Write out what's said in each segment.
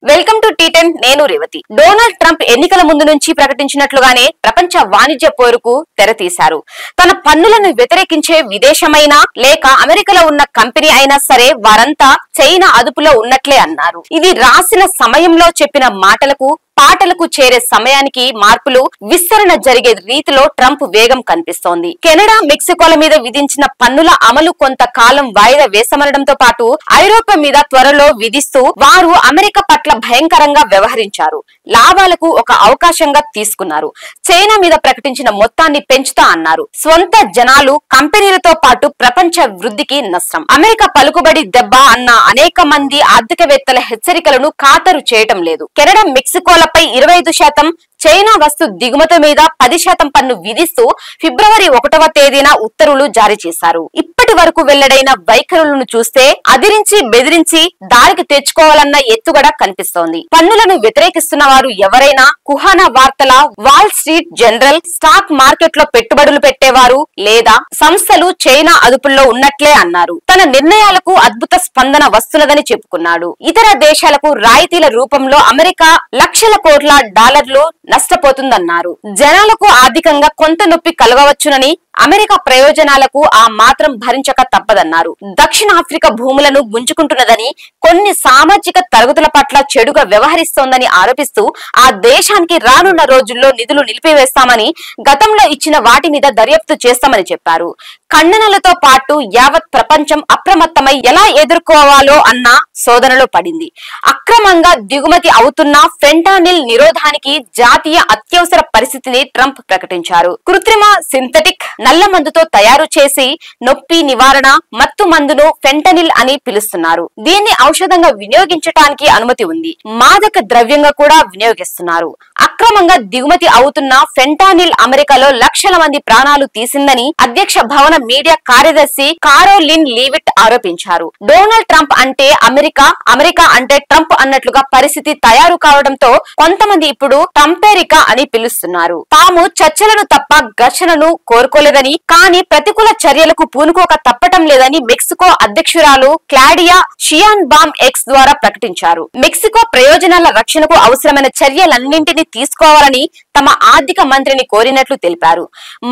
Welcome to టీ10 నేను Revathi. Donald Trump ఎన్నికల ముందు నుంచి ప్రకటించినట్లుగానే ప్రపంచ వాణిజ్య పోరుకు తెరతీశారు. తన పన్నులను వ్యతిరేకించే విదేశమైనా లేక అమెరికాలో ఉన్న కంపెనీ అయినా సరే వారంతా చైనా అదుపులో ఉన్నట్లే అన్నారు. ఇది రాసిన సమయంలో చెప్పిన మాటలకు పాటలకు చేరే సమయానికి మార్పులు విస్తరణ జరిగే రీతిలో ట్రంప్ వేగం కనిపిస్తోంది. కెనడా, మెక్సికోల మీద విధించిన పన్నుల అమలు కొంతకాలం వాయిదా వేసమనడంతో పాటు ఐరోపా మీద త్వరలో విధిస్తూ వారు అమెరికా పట్ల భయంకరంగా వ్యవహరించారు. లాభాలకు ఒక అవకాశంగా తీసుకున్నారు. చైనా మీద ప్రకటించిన మొత్తాన్ని పెంచుతా అన్నారు. స్వంత జనాలు, కంపెనీలతో పాటు ప్రపంచ వృద్ధికి నష్టం. అమెరికా పలుకుబడి దెబ్బ అన్న అనేక మంది ఆర్థికవేత్తల హెచ్చరికలను ఖాతరు చేయటం లేదు. కెనడా, మెక్సికోలపై 25%, చైనా వస్తు దిగుమతి మీద 10% పన్ను విధిస్తూ ఫిబ్రవరి 1వ తేదీన ఉత్తర్వులు జారీ చేశారు. ఇప్పటి వరకు వెల్లడైన వైఖరులను చూస్తే అదిరించి బెదిరించి దారికి తెచ్చుకోవాలన్న ఎత్తుగడ కనిపిస్తోంది. పన్నులను వ్యతిరేకిస్తున్న వారు ఎవరైనా కుహానా వార్తల, wall street general, stock market లో పెట్టుబడులు పెట్టేవారు లేదా సంస్థలు చైనా అదుపుల్లో ఉన్నట్లే అన్నారు. తన నిర్ణయాలకు అద్భుత స్పందన వస్తున్నదని చెప్పుకున్నాడు. ఇతర దేశాలకు రాయితీల రూపంలో అమెరికా లక్షల కోట్ల డాలర్లు నష్టపోతుందన్నారు. జనాలకు ఆర్థికంగా కొంత నొప్పి కలగవచ్చునని, అమెరికా ప్రయోజనాలకు ఆ మాత్రం భరించక తప్పదన్నారు. దక్షిణాఫ్రికా భూములను గుంజుకుంటున్నదని, కొన్ని సామాజిక తరగతుల పట్ల చెడుగా వ్యవహరిస్తోందని ఆరోపిస్తూ ఆ దేశానికి రానున్న రోజుల్లో నిధులు నిలిపివేస్తామని, గతంలో ఇచ్చిన వాటి మీద దర్యాప్తు చేస్తామని చెప్పారు. ఖండనలతో పాటు యావత్ ప్రపంచం అప్రమత్తమై ఎలా ఎదుర్కోవాలో అన్న శోధనలో పడింది. అక్రమంగా దిగుమతి అవుతున్న ఫెంటానిల్ నిరోధానికి జాతీయ అత్యవసర పరిస్థితిని ట్రంప్ ప్రకటించారు. కృత్రిమ, సింథటిక్ నల్ల మందుతో తయారు చేసి నొప్పి నివారణ మత్తు మందును ఫెంటనిల్ అని పిలుస్తున్నారు. దీన్ని ఔషధంగా వినియోగించటానికి అనుమతి ఉంది. మాదక ద్రవ్యంగా కూడా వినియోగిస్తున్నారు. అక్రమంగా దిగుమతి అవుతున్న ఫెంటానిల్ అమెరికాలో లక్షల మంది ప్రాణాలు తీసిందని అధ్యక్ష భవన మీడియా కార్యదర్శి కారోలిన్ లీవిట్ ఆరోపించారు. డొనాల్డ్ ట్రంప్ అంటే అమెరికా, అమెరికా అంటే ట్రంప్ అన్నట్లుగా పరిస్థితి తయారు కావడంతో కొంతమంది ఇప్పుడు ట్రంపేరికా అని పిలుస్తున్నారు. తాము చర్చలను తప్ప ఘర్షణను కోరుకోలేదని, కానీ ప్రతికూల చర్యలకు పూనుకోక తప్పటం లేదని మెక్సికో అధ్యక్షురాలు క్లాడియా షియాన్బామ్ ఎక్స్ ద్వారా ప్రకటించారు. మెక్సికో ప్రయోజనాల రక్షణకు అవసరమైన చర్యలన్నింటినీ తీసుకోవాలని తమ ఆర్థిక మంత్రిని కోరినట్లు తెలిపారు.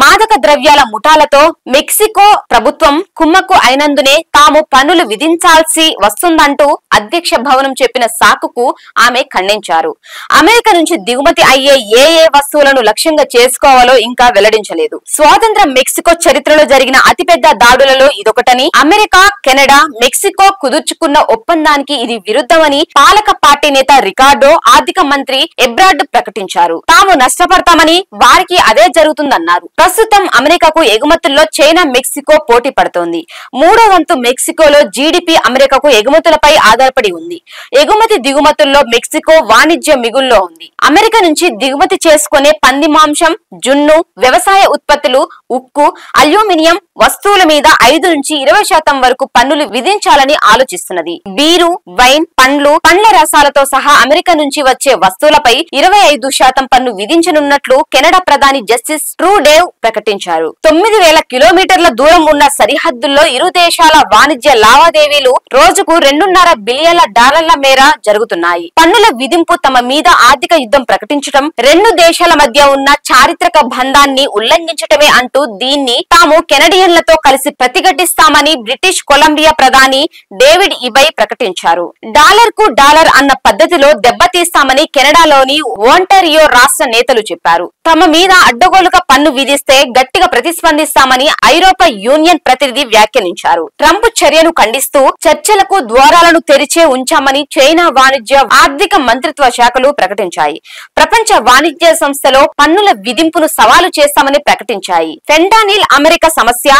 మాదక ద్రవ్యాల ముఠాలతో మెక్సికో ప్రభుత్వం కుమ్మక్కు అయినందునే తాము పన్నులు విధించాల్సి వస్తుందంటూ అధ్యక్ష భవనం చెప్పిన సాకుకు ఆమె ఖండించారు. అమెరికా నుంచి దిగుమతి అయ్యే ఏ వస్తువులను లక్ష్యంగా చేసుకోవాలో ఇంకా వెల్లడించలేదు. స్వాతంత్ర మెక్సికో చరిత్రలో జరిగిన అతిపెద్ద దాడులలో ఇదొకటని, అమెరికా, కెనడా, మెక్సికో కుదుర్చుకున్న ఒప్పందానికి ఇది విరుద్ధమని పాలక పార్టీ నేత రికార్డో, ఆర్థిక మంత్రి ఎబ్రార్డ్ ప్రకటించారు. తాము నష్టపడతామని, వారికి అదే జరుగుతుందన్నారు. ప్రస్తుతం అమెరికాకు ఎగుమతుల్లో చైనా, మెక్సికో పోటీ పడుతోంది. 3వ వంతు మెక్సికోలో జీడిపి అమెరికాకు ఎగుమతులపై ఆధారపడి ఉంది. ఎగుమతి దిగుమతుల్లో మెక్సికో వాణిజ్య మిగుల్లో ఉంది. అమెరికా నుంచి దిగుమతి చేసుకునే పంది మాంసం, జున్ను, వ్యవసాయ ఉత్పత్తులు, ఉక్కు, అల్యూమినియం వస్తువుల మీద 5 నుంచి 20% వరకు పన్నులు విధించాలని ఆలోచిస్తున్నది. బీరు, వైన్, పండ్లు, పండ్ల రసాలతో సహా అమెరికా నుంచి వచ్చే వస్తువులపై 25% పన్ను విధించనున్నట్లు కెనడా ప్రధాని జస్టిస్ ట్రూడేవ్ ప్రకటించారు. 9,000 కిలోమీటర్ల దూరం ఉన్న సరిహద్దుల్లో ఇరు దేశాల వాణిజ్య లావాదేవీలు రోజుకు $2.5 బిలియన్ల డాలర్ల మేర జరుగుతున్నాయి. పన్నుల విధింపు తమ మీద ఆర్థిక యుద్ధం ప్రకటించడం, 2 దేశాల మధ్య ఉన్న చారిత్రక బంధాన్ని ఉల్లంఘించటమే అంటూ దీన్ని తాము కెనడియన్లతో కలిసి ప్రతిఘటిస్తామని బ్రిటిష్ కొలంబియా ప్రధాని డేవిడ్ ఇబై ప్రకటించారు. డాలర్ కు డాలర్ అన్న పద్ధతిలో దెబ్బతీస్తామని కెనడాలోని ఒంటారియో రాష్ట్ర నేతలు చెప్పారు. తమ మీద అడ్డగోలుగా పన్ను విధిస్తే గట్టిగా ప్రతిస్పందిస్తామని ఐరోపా యూనియన్ ప్రతినిధి వ్యాఖ్యానించారు. ట్రంప్ చర్యను ఖండిస్తూ చర్చలకు ద్వారాలను తెరిచే ఉంచామని చైనా వాణిజ్య, ఆర్థిక మంత్రిత్వ శాఖలు ప్రకటించాయి. ప్రపంచ వాణిజ్య సంస్థలో పన్నుల విధింపును సవాలు చేస్తామని ప్రకటించాయి. ఫెంటానిల్ అమెరికా సమస్య,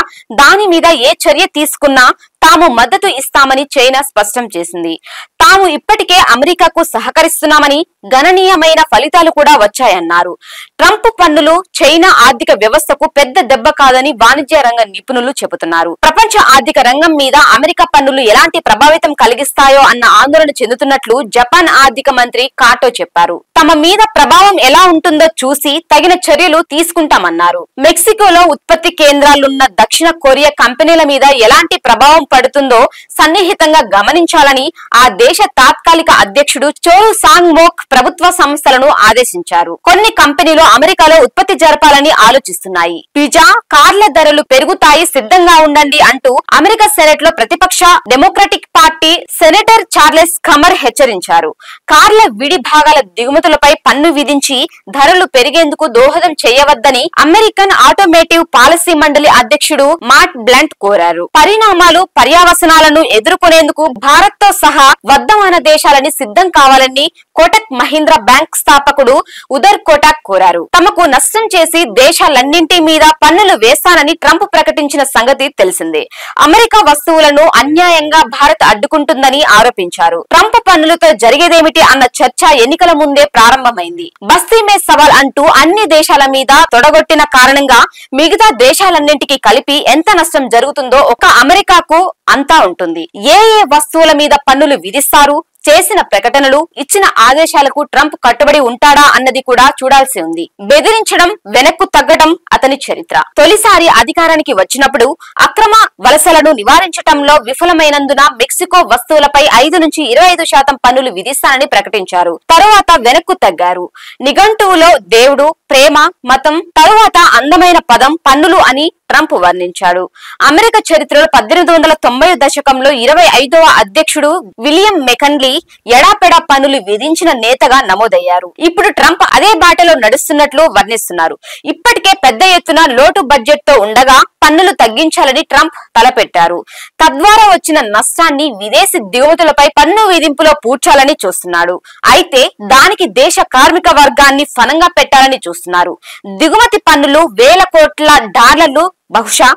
దాని మీద ఏ చర్య తీసుకున్నా తాము మద్దతు ఇస్తామని చైనా స్పష్టం చేసింది. తాము ఇప్పటికే అమెరికాకు సహకరిస్తున్నామని, గణనీయమైన ఫలితాలు కూడా వచ్చాయన్నారు. ట్రంప్ పన్నులు చైనా ఆర్థిక వ్యవస్థకు పెద్ద దెబ్బ కాదని వాణిజ్య రంగ నిపుణులు చెబుతున్నారు. ప్రపంచ ఆర్థిక రంగం మీద అమెరికా పన్నులు ఎలాంటి ప్రభావితం కలిగిస్తాయో అన్న ఆందోళన చెందుతున్నట్లు జపాన్ ఆర్థిక మంత్రి కాటో చెప్పారు. తమ మీద ప్రభావం ఎలా ఉంటుందో చూసి తగిన చర్యలు తీసుకుంటామన్నారు. మెక్సికోలో ఉత్పత్తి కేంద్రాలున్న దక్షిణ కొరియా కంపెనీల మీద ఎలాంటి ప్రభావం పడుతుందో సన్నిహితంగా గమనించాలని ఆ దేశ తాత్కాలిక అధ్యక్షుడు చో సాంగ్ మోక్ ప్రభుత్వ సంస్థలను ఆదేశించారు. కొన్ని కంపెనీలు అమెరికాలో ఉత్పత్తి జరపాలని ఆలోచిస్తున్నాయి. పిజ్జా, కార్ల ధరలు పెరుగుతాయి, సిద్ధంగా ఉండండి అంటూ అమెరికా సెనెట్ లో ప్రతిపక్ష డెమోక్రటిక్ పార్టీ సెనేటర్ చార్లెస్ కమర్ హెచ్చరించారు. కార్ల విడి భాగాల దిగుమతులపై పన్ను విధించి ధరలు పెరిగేందుకు దోహదం చేయవద్దని అమెరికన్ ఆటోమేటివ్ పాలసీ మండలి అధ్యక్షుడు మాట్ బ్లంట్ కోరారు. పరిణామాలు, పర్యావసనాలను ఎదుర్కొనేందుకు భారత్ తో సహా వర్ధమాన దేశాలని సిద్ధం కావాలని కోటక్ మహీంద్రా బ్యాంక్ స్థాపకుడు ఉదర్ కోటక్ కోరారు. తమకు నష్టం చేసి దేశాలన్నింటి మీద పన్నులు వేస్తానని ట్రంప్ ప్రకటించిన సంగతి తెలిసిందే. అమెరికా వస్తువులను అన్యాయంగా భారత్ అడ్డుకుంటుందని ఆరోపించారు. ట్రంప్ పన్నులతో జరిగేదేమిటి అన్న చర్చ ఎన్నికల ముందే ప్రారంభమైంది. బస్తీ మే సవాల్ అంటూ అన్ని దేశాల మీద తొడగొట్టిన కారణంగా మిగతా దేశాలన్నింటికి కలిపి ఎంత నష్టం జరుగుతుందో ఒక అమెరికాకు అంతా ఉంటుంది. ఏ వస్తువుల మీద పన్నులు విధిస్తారు, చేసిన ప్రకటనలు, ఇచ్చిన ఆదేశాలకు ట్రంప్ కట్టుబడి ఉంటాడా అన్నది కూడా చూడాల్సి ఉంది. బెదిరించడం, వెనక్కు తగ్గడం అతని చరిత్ర. తొలిసారి అధికారానికి వచ్చినప్పుడు అక్రమ వలసలను నివారించడంలో విఫలమైనందున మెక్సికో వస్తువులపై 5 నుంచి 25% పన్నులు విధిస్తానని ప్రకటించారు. తరువాత వెనక్కు తగ్గారు. నిఘంటువులో దేవుడు, ప్రేమ, మతం తరువాత అందమైన పదం పన్నులు అని ట్రంప్ వర్ణించాడు. అమెరికా చరిత్రలో 1890 దశకంలో 25వ అధ్యక్షుడు విలియం మెకన్లీ ఎడాపెడా పన్నులు విధించిన నేతగా నమోదయ్యారు. ఇప్పుడు ట్రంప్ అదే బాటలో నడుస్తున్నట్లు వర్ణిస్తున్నారు. ఇప్పటికే పెద్ద ఎత్తున లోటు బడ్జెట్ తో ఉండగా పన్నులు తగ్గించాలని ట్రంప్ తలపెట్టారు. తద్వారా వచ్చిన నష్టాన్ని విదేశీ దిగుమతులపై పన్ను విధింపులో పూడ్చాలని చూస్తున్నాడు. అయితే దానికి దేశ కార్మిక వర్గాన్ని ఫనంగా పెట్టాలని చూస్తున్నారు. దిగుమతి పన్నులు వేల కోట్ల డాలర్లు, బహుశా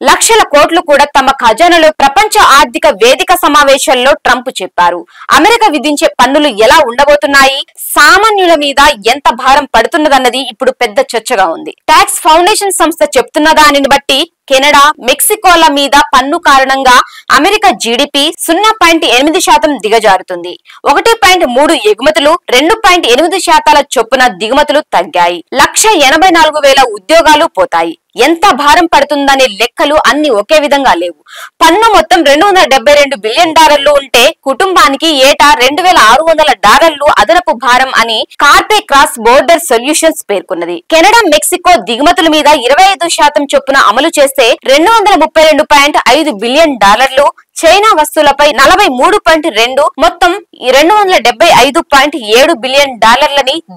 లక్షల కోట్లు కూడా తమ ఖజానాలో ప్రపంచ ఆర్థిక వేదిక సమావేశంలో ట్రంప్ చెప్పారు. అమెరికా విధించే పన్నులు ఎలా ఉండబోతున్నాయి, సామాన్యుల మీద ఎంత భారం పడుతున్నదన్నది ఇప్పుడు పెద్ద చర్చగా ఉంది. ట్యాక్స్ ఫౌండేషన్ సంస్థ చెప్తున్న దానిని బట్టి కెనడా, మెక్సికోల మీద పన్ను కారణంగా అమెరికా జీడిపి 0.8% దిగజారుతుంది. 1.3 ఎగుమతులు, 2.8% చొప్పున దిగుమతులు తగ్గాయి. 1,84,000 ఉద్యోగాలు పోతాయి. ఎంత భారం పడుతుందనే లెక్కలు అన్ని ఒకే విధంగా లేవు. పన్ను మొత్తం $272 బిలియన్ ఉంటే కుటుంబానికి ఏటా $2,600 అదనపు భారం అని కార్పే క్రాస్ బోర్డర్ సొల్యూషన్స్ పేర్కొన్నది. కెనడా, మెక్సికో దిగుమతుల మీద 25% చొప్పున అమలు చేస్తే $232.5 బిలియన్, చైనా వస్తువులపై 43.2, మొత్తం $275.7 బిలియన్.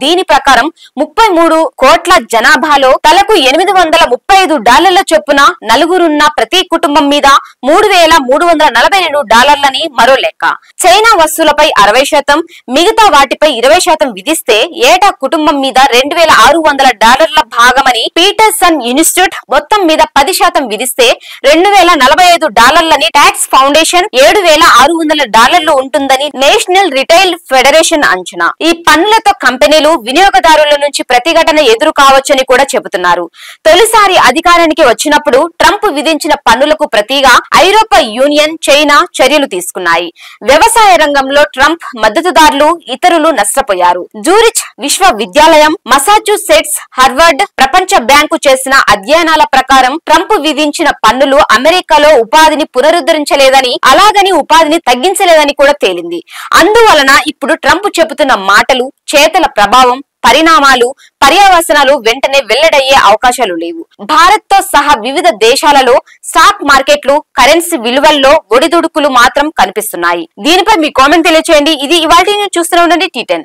దీని ప్రకారం 33 కోట్ల జనాభాలో తలకు $835 చొప్పున నలుగురున్న ప్రతి కుటుంబం మీద $3,342 మరో లెక్క. చైనా వస్తువులపై 60%, మిగతా వాటిపై 20% విధిస్తే ఏటా కుటుంబం మీద $2,600 భాగమని పీటర్సన్ ఇన్స్టిట్యూట్, మొత్తం మీద 10% విధిస్తే $2,045 ట్యాక్స్ ఫౌండేషన్, $7,600 ఉంటుందని నేషనల్ రిటైల్ ఫెడరేషన్ అంచనా. ఈ పన్నులతో కంపెనీలు, వినియోగదారుల నుంచి ప్రతిఘటన ఎదురు కావచ్చని కూడా చెబుతున్నారు. తొలిసారి అధికారానికి వచ్చినప్పుడు ట్రంప్ విధించిన పన్నులకు ప్రతిగా ఐరోపా యూనియన్, చైనా చర్యలు తీసుకున్నాయి. వ్యవసాయ రంగంలో ట్రంప్ మద్దతుదారులు, ఇతరులు నష్టపోయారు. జూరిచ్ విశ్వవిద్యాలయం, మసాచ్యూసెట్స్, హార్వర్డ్, ప్రపంచ బ్యాంకు చేసిన అధ్యయనాల ప్రకారం ట్రంప్ విధించిన పన్నులు అమెరికాలో ఉపాధిని పునరుద్ధరించలేదని, అలాగని ఉపాధిని తగ్గించలేదని కూడా తేలింది. అందువలన ఇప్పుడు ట్రంప్ చెబుతున్న మాటలు, చేతల ప్రభావం, పరిణామాలు, పర్యావసనాలు వెంటనే వెల్లడయ్యే అవకాశాలు లేవు. భారత్ తో సహా వివిధ దేశాలలో స్టాక్ మార్కెట్లు, కరెన్సీ విలువల్లో ఒడిదుడుకులు మాత్రం కనిపిస్తున్నాయి. దీనిపై మీ కామెంట్ తెలియచేయండి. ఇది ఇవాల్టి న్యూస్. చూస్తూనే ఉండండి T10.